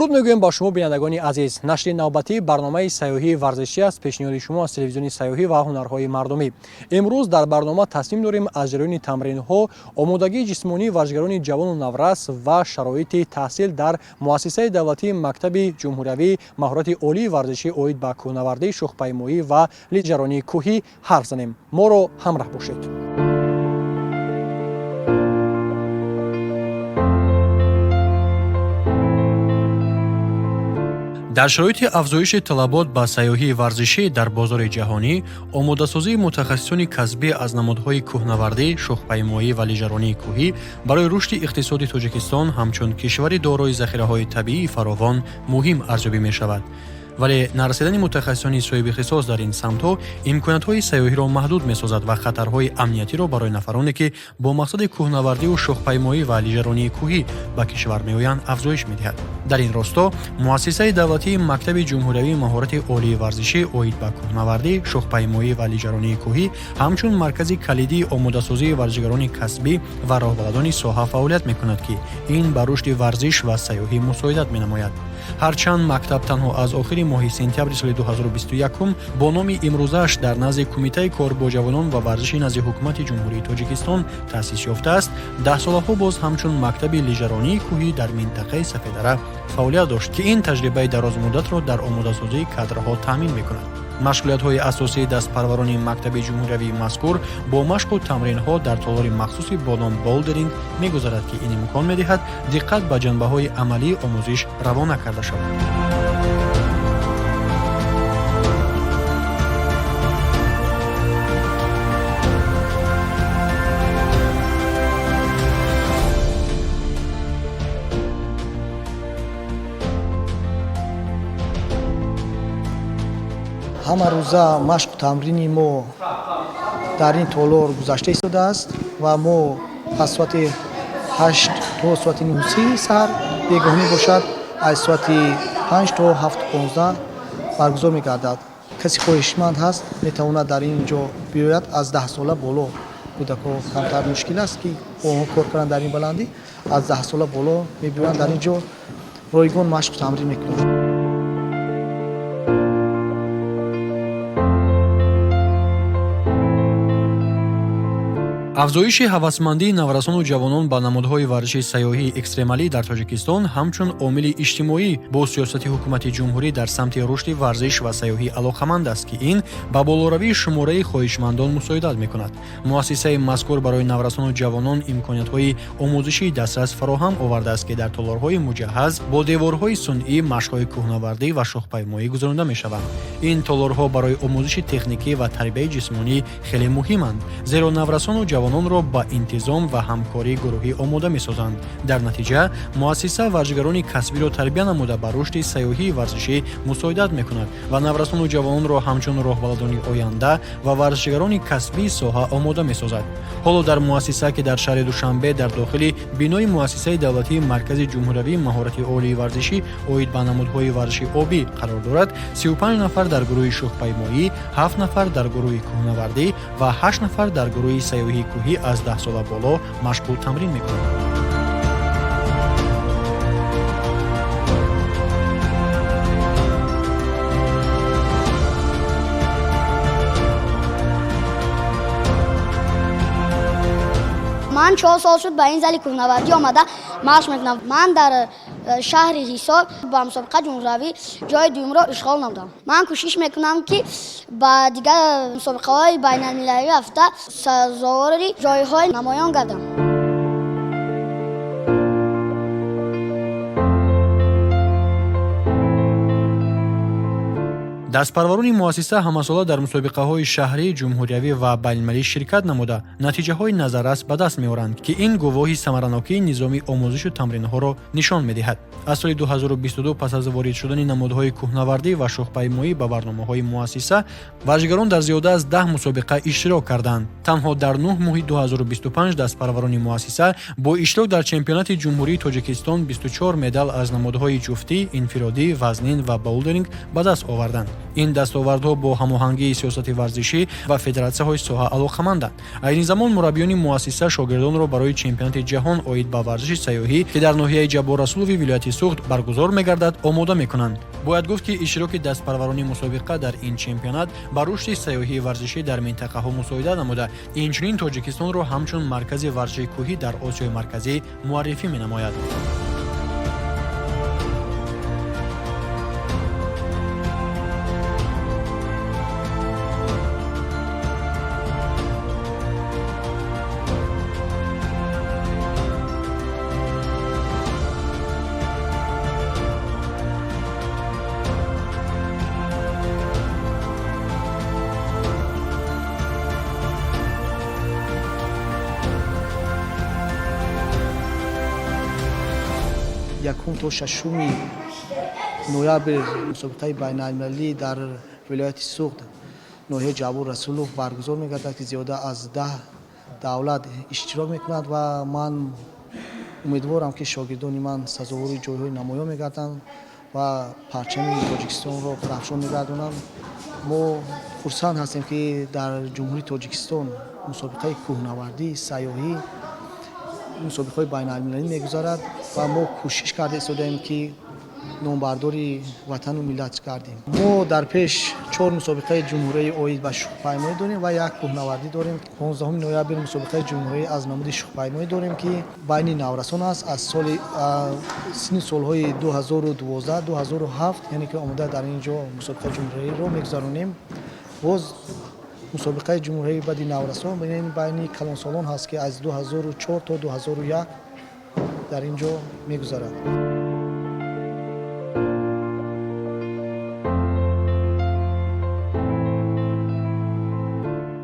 درود میگویم با شما بینندگان عزیز. نشر نوبتی برنامه سیاحی ورزشی است. پیشنهاد شما از تلویزیون سیاحی و هنرهای مردمی. امروز در برنامه تصمیم داریم از جریان تمرین‌ها، آمادگی جسمانی ورزشکاران جوان و نورس و شرایط تحصیل در مؤسسه دولتی مکتب جمهوری مهارت عالی ورزشی اوید به کوهنوردی، شخم‌پیمایی و لیجرانی کوهی حرف زنیم. ما رو همراه باشید. در شرایط افزایش طلبات به سیاحی ورزشی در بازار جهانی، آماده‌سازی متخصصان کسبی از نمادهای کوهنوردی، شخم‌پیمایی و لیژرانی کوهی برای رشد اقتصاد تاجیکستان همچون کشوری دارای ذخیره‌های طبیعی فراوان مهم ارزیابی می‌شود. ولی نرسیدن متخصصان صاحب اختصاص در این سمت‌ها امکانات‌های سیاحی را محدود می‌سازد و خطرهای امنیتی را برای نفرانی که با مقصد کوهنوردی و شخم‌پیمایی و لیژرانی کوهی به کشور می‌آیند افزایش می‌دهد. در این راستا مؤسسه دولتی مکتب جمهوری مهارت عالی ورزشی اوید به کوهنوردی، شخم‌پیمایی و لیژرانی کوهی همچون مرکز کلیدی آماده‌سازی ورزشکاران کسبی و راهبردان ساحه فعالیت می‌کند که این به رشد ورزش و سیاحی مساعدت می‌نماید. هرچند مکتب تنها از آخر ماه سپتامبر سال 2021 با نام امروزش در نزد کمیته کار با جوانان و ورزش نزد حکومت جمهوری تاجیکستان تأسیس یافته است، 10 سالها باز همچون مکتب لیژرانی کوهی در منطقه سفیدره فعالیت داشت که این تجربه دراز مدت را در آماده‌سازی کادرها تامین می‌کند. مشغولیت‌های اساسی دستپروران مکتب جمهوری مذکور با مشق و تمرین‌ها در تالار مخصوص با نام بولدرینگ می‌گذارد که این امکان می‌دهد دقت به جنبه‌های عملی آموزش روانه کرده شود. ҳама рӯза машқу тамрини мо дар ин толор гузашта истодааст ва мо аз соати 8 то соати 9 саҳар бегоҳӣ мебошад, аз соати 5 то 7:15 баргузор мегардад. касе хоҳишманд ҳаст метавонад дар ин ҷо биёяд. аз 10 сола боло кӯдакҳо камтар мушкил аст ки онҳо кор карданд дар ин баландӣ. аз 10 сола боло мебиёянд дар ин ҷо ройгон машқу тамрин мекунанд. افزایش هوسمندی نورسان و جوانان به نمادهای ورزشی سیاحی اکستریمالی در تاجیکستان همچون عامل اجتماعی با سیاست حکومت جمهوری در سمت رشد ورزش و سیاحی علاقمند است که این به بالاروی شماره خواهشمندان مساعدت می‌کند. مؤسسه مذکور برای نورسان و جوانان امکانات‌های آموزشی دسترس فراهم آورده است که در تالارهای مجهز با دیوارهای صنعی مشق‌های کوهنوردی و شخم‌پیمایی گذرانده می‌شوند. این تالارها برای آموزش تکنیکی و تربیت جسمانی خیلی مهمند، زیرا نورسان و جوانان را با انتظام و همکاری گروهی آماده می‌سازند. در نتیجه مؤسسه ورزشکاران کسبی را تربیت نموده به رشد سیاحی ورزشی مساعدت می‌کند و نورسان و جوانان را همچون راهبردان آینده و ورزشکاران کسبی ساحه آماده می‌سازد. حالا در مؤسسه که در شهر دوشنبه در داخل بینای مؤسسه دولتی مرکز جمهوری مهارت عالی ورزشی اوید به نمادهای ورزشی آبی قرار دارد، 35 نفر در گروه شخم‌پیمایی، 7 نفر در گروه کوهنوردی و 8 نفر در گروه سیاحی کوهی از 10 سال بالا مشغول تمرین می‌کنند. من 4 سال شد به این زلی کوهنوردی آمده مشق میکنم. من در شهر حصار با مسابقه جمهوری جای دوم را اشغال نمودم. من کوشش میکنم که با دیگر مسابقه های بین المللی رفته سزاوار جای های نمایان گردم. دستپروران مؤسسه همساله در مسابقه‌های شهری، جمهوری و بین‌المللی شرکت نموده نتیجه‌های نظررس به دست می‌آورند که این گواهی ثمراناکی نظام آموزش و تمرین‌ها را نشان می‌دهد. از سال 2022 پس از وارد شدن نمادهای کوهنوردی و شخم‌پیمایی به برنامه‌های مؤسسه، ورزشکاران در زیاده از 10 مسابقه اشتراک کردند. تنها در 9 ماه 2025 دستپروران مؤسسه با اشتراک در چمپیونات جمهوری تاجیکستان 24 مدال از نمادهای جفتی، انفرادی، وزنین و بولدرینگ به دست آوردند. ин дастовардҳо бо ҳамоҳангии сиёсати варзишӣ ва федератсияҳои соҳа алоқаманданд. Айни замон мураббиёни муассиса шогирдонро барои чемпионати ҷаҳон оид ба варзиши сайёҳӣ ки дар ноҳияи Ҷабор Расулови вилояти Суғд баргузор мегардад омода мекунанд. бояд гуфт ки иштироки дастпарварони мусобиқа дар ин чемпионат ба рушди сайёҳии варзишӣ дар минтақаҳо мусоидат намуда, инчунин Тоҷикистонро ҳамчун маркази варзиши кӯҳӣ дар Осиёи марказӣ муаррифӣ менамояд. якум то шашуми ноябр мусобиқаи байналмилалӣ дар вилояти Суғд ноҳияи Ҷабор Расулов баргузор мегардад ки зиёда аз 10 давлат иштирок мекунад ва ман умедворам ки шогирдони ман сазовори ҷойҳои намоён мегарданд ва парчами Тоҷикистонро парафшон мегардонанд. мо хурсанд ҳастем ки дар ҷумҳурии Тоҷикистон мусобиқаи кӯҳнавардӣ, сайёҳӣ, мусобиқаҳои байналмилалӣ мегузарад ва мо кӯшиш карда истодаем ки номбардори ватану миллат гардем. мо дар пеш 4 мусобиқаи ҷумҳурии оид ба шухпаймоӣ дорем ва як кӯҳнавардӣ дорем. 15 ноябр мусобиқаи ҷумҳурии аз намуди шухпаймоӣ дорем ки байни наврасон аст аз синни солҳои 2012-2007, яъне ки омода дар ин ҷо мусобиқаи ҷумҳуриро мегузаронем. боз мусобиқаи ҷумҳурии баъди наврасон байни калонсолон ҳаст ки аз 2004 то 2001 дар ин ҷо мегузарад.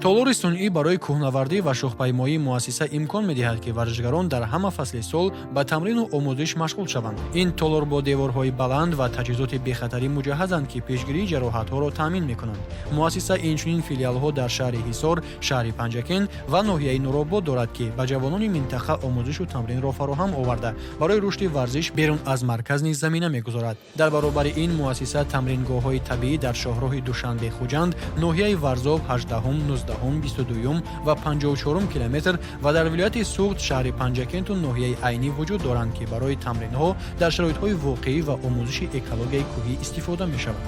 толори сунъӣ барои кӯҳнавардӣ ва шухпаймоии муассиса имкон медиҳад ки варзишгарон дар ҳама фасли сол ба тамрину омӯзиш машғул шаванд. ин толор бо деворҳои баланд ва таҷҳизоти бехатарӣ муҷаҳҳазанд ки пешгирии ҷароҳатҳоро таъмин мекунанд. муассиса инчунин филиалҳо дар шаҳри Ҳисор, шаҳри Панҷакен ва ноҳияи Нуробод дорад ки ба ҷавонони минтақа омӯзишу тамринро фароҳам оварда барои рушди варзиш берун аз марказ низ замина мегузорад. дар баробари ин муассиса тамрингоҳҳои табиӣ дар шоҳроҳи Душанбе Хуҷанд, ноҳияи Варзоб 18, 19, 22 ва 54 километр ва дар вилояти Суғд шаҳри Панҷакенту ноҳияи Айнӣ вуҷуд доранд ки барои тамринҳо дар шароитҳои воқеӣ ва омӯзиши экологияи кӯҳӣ истифода мешавад.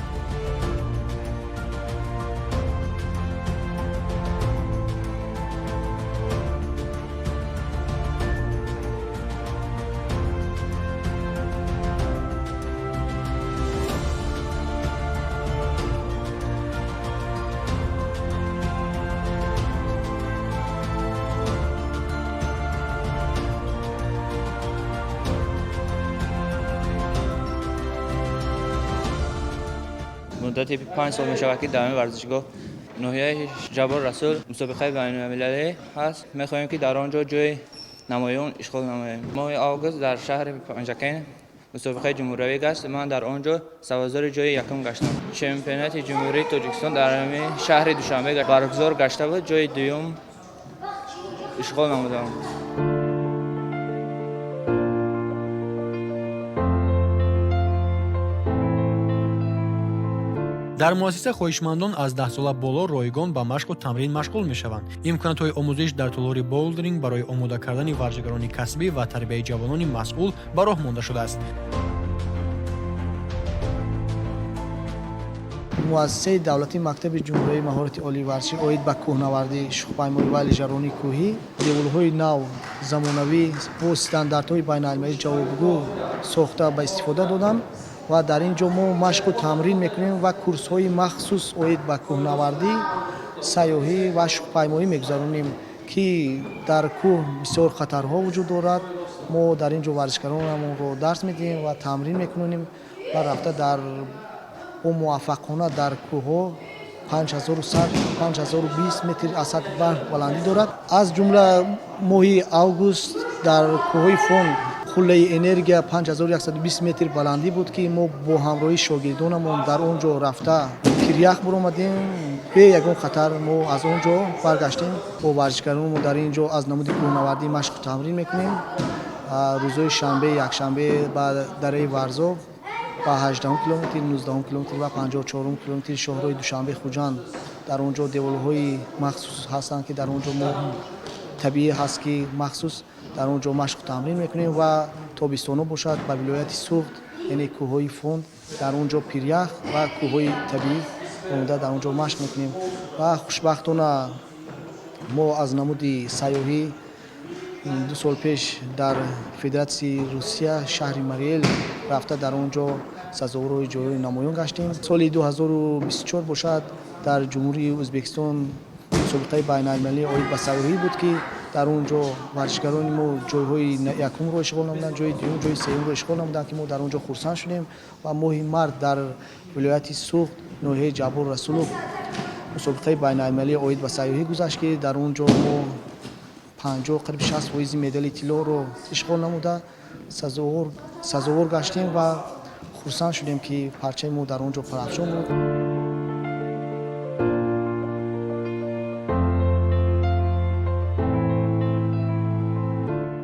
مدتی 5 سال میشود که در این ورزشگاه ناحیه جبار رسول مسابقه بین‌المللی هست. می‌خواهیم که در آنجا جای نمایان اشغال نماییم. ماه آگوست در شهر پنجاکن مسابقه جمهوری گشت. من در آنجا سوارزار جای یکم گشتم. چمپیونات جمهوری تاجیکستان در شهر دوشنبه برگزار گشته بود. جای دوم اشغال نمودم. дар муассиса хоҳишмандон аз 10 сола боло ройгон ба машқу тамрин машғул мешаванд. имконотҳои омӯзиш дар толори боулдеринг барои омода кардани варзишгарони касбӣ ва тарбияи ҷавонони масъул ба роҳ монда шудааст. муассисаи давлатии мактаби ҷумҳурии маҳорати олии варзишӣ оид ба кӯҳнавардӣ, шухпаймоӣ ва лижаронии кӯҳӣ девулҳои нав замонавӣ бо стандартҳои байналмилалӣ ҷавобгӯ сохта ба истифода доданд ва дар ин ҷо мо машқу тамрин мекунем ва курсҳои махсус оид ба кӯҳнавардӣ, сайёҳӣ ва шухпаймоӣ мегузаронем ки дар кӯҳ бисёр хатарҳо вуҷуд дорад. мо дар ин ҷо варзишгаронамонро дарс медиҳем ва тамрин мекунонем ва рафта дар бо муваффақона дар кӯҳҳо 5020 метр аз сатҳи баҳр баландӣ дорад. аз ҷумла моҳи август дар кӯҳҳои фон хуллаи энергия 5120 метр баландӣ буд ки мо бо ҳамроҳии шогирдонамон дар он ҷо рафта кирях буромадем. бе ягон хатар мо аз он ҷо баргаштем. бо варзишгаронамон дар ин ҷо аз намуди кӯҳнавардӣ машқу тамрин мекунем. рӯзҳои шанбе, якшанбе ба дараи Варзоб و 18 کیلومتر 19 کیلومتر و 54 کیلومتر شهرهای دوشنبه خوجند در اونجا دیولهای مخصوص هستند که در اونجا ما طبیعی هست که مخصوص در اونجا مشق تمرین میکنیم و تابستانو باشد به ولایت سوخت یعنی کوههای فوند در اونجا پیریخ و کوههای طبیعی اونجا در اونجا مشق میکنیم و خوشبختانه ما از نمود سیاحی 2 سال پیش در فدراسیون روسیه شهر ماریل رفته در اونجا سزاوار جای نمایان گشتیم. سال 2024 باشد در جمهوری ازبکستان مسابقه بین المللی آید به سیاحی بود که در اونجا ورزشکاران ما جایهای یکم رو اشغال نمودن، جای دوم، جای سوم رو اشغال نمودن که ما در اونجا خرسند شدیم و ماه مرد در ولایت سوخت ناحیه جبر رسولوف مسابقه بین المللی آید به سیاحی گذشت که در اونجا ما 50 قریب 60% مدال طلا رو اشغال نموده سزاوار گشتیم و خرسند شدیم که پرچه ما در اونجا پرافشان بود.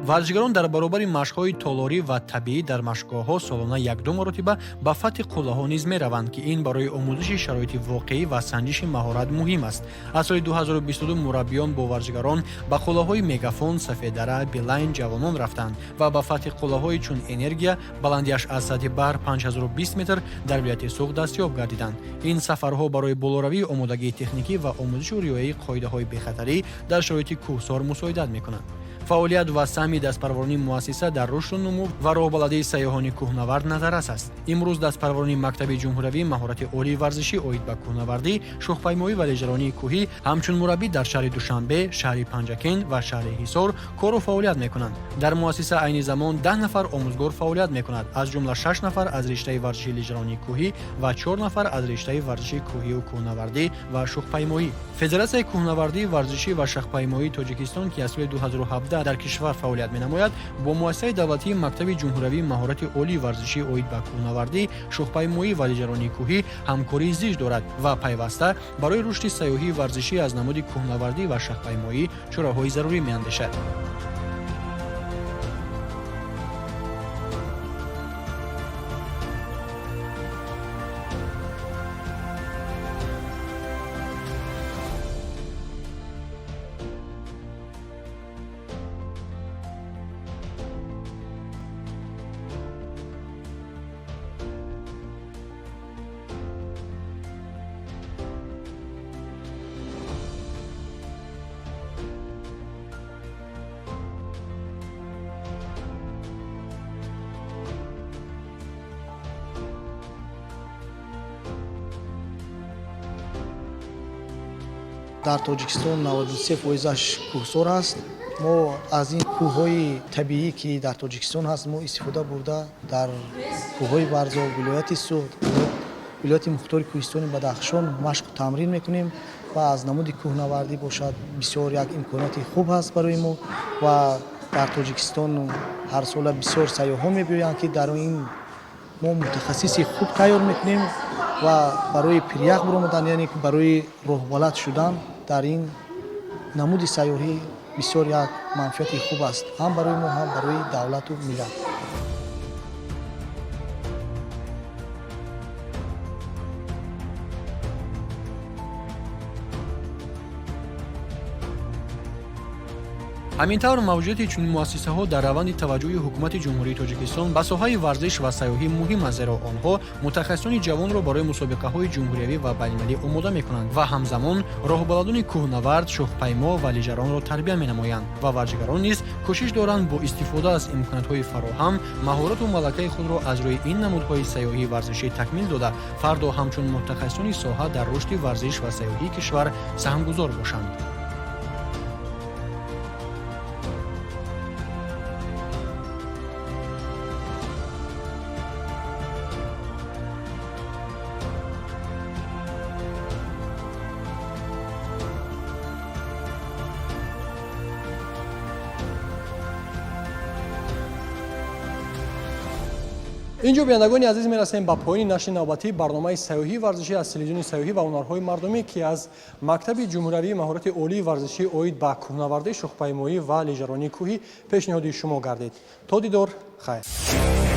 ورزشکاران در برابر مشق‌های تالاری و طبیعی در مشقگاه‌ها سالانه 1-2 مرتبه به فتح قله‌ها نیز می‌روند که این برای آموزش شرایط واقعی و سنجش مهارت مهم است. از سال 2022 مربیان با ورزشکاران به قله‌های مگافون، سفیددره، بیلاین جوانان رفتند و به فتح قله‌های چون انرژیا بلندیش از سطح بحر 5020 متر در ولایت سوخت دستیاب گردیدند. این سفرها برای بالوروی آمادگی تکنیکی و آموزش و رعایت قاعده‌های بی‌خطری در شرایط کوهسار مساعدت می‌کنند. فعالیت و سهمی دستپرورانی مؤسسه در رشد و نمو و راهبردی سیاحان کوهنورد نظررس است. امروز دستپرورانی مکتب جمهوری مهارت عالی ورزشی اوید به کوهنوردی، شخم‌پیمایی و لیژرانی کوهی همچون مربی در شهر دوشنبه، شهر پنجکین و شهر حصار کار و فعالیت می‌کنند. در مؤسسه عین زمان 10 نفر آموزگار فعالیت می‌کنند، از جمله 6 نفر از رشته ورزشی لیژرانی کوهی و 4 نفر از رشته ورزشی کوهی و کوهنوردی و شخم‌پیمایی. فدراسیون کوهنوردی، ورزشی و شخم‌پیمایی تاجیکستان که از سال 2017 در کشور فعالیت می‌نماید، با مؤسسه دولتی مکتب جمهوری مهارت عالی ورزشی اوید به کوهنوردی، شخم‌پیمایی و لیژرانی کوهی همکاری زیج دارد و پیوسته برای رشد سیاحی ورزشی از نمود کوهنوردی و شخم‌پیمایی چراهای ضروری می‌اندیشد. در تاجیکستان 93% کوهسار است. ما از این کوههای طبیعی که در تاجیکستان هست ما استفاده برده در کوههای برزا، ولایت سوخت، ولایت مختار کوهستان بدخشان مشق تمرین میکنیم و از نمود کوهنوردی باشد بسیار یک امکانات خوب است برای ما و در تاجیکستان هر سال بسیار سیاحان میبینند که در این ما متخصصی خوب تیار میکنیم و برای پریخ برآمدن یعنی برای راهبلد شدن در این نمود سیاحی بسیار یک منفعت خوب است هم برای ما هم برای دولت و ملت. همینطور موجودیت چنین مؤسسه‌ها در روند توجه حکومت جمهوری تاجیکستان به ساحه ورزش و سیاحی مهم است، زیرا آنها متخصصان جوان را برای مسابقه‌های جمهوری و بین‌المللی آماده می‌کنند و همزمان راهبردان کوهنورد، شخم‌پیما و لیژران را تربیت می‌نمایند و ورزشکاران نیز کوشش دارند با استفاده از امکانات‌های فراهم مهارت و ملکه خود را از روی این نمودهای سیاحی ورزشی تکمیل داده فردا همچون متخصصان ساحه در رشد ورزش و سیاحی کشور سهمگذار باشند. اینجا بینندگان عزیز میرسیم به پایان نشر نوبتی برنامه سیاحی ورزشی از تلویزیون سیاحی و هنرهای مردمی که از مکتب جمهوری مهارت عالی ورزشی اوید به کوهنوردی، شخم‌پیمایی و لیژرانی کوهی پیشنهاد شما گردید. تا دیدار خیر.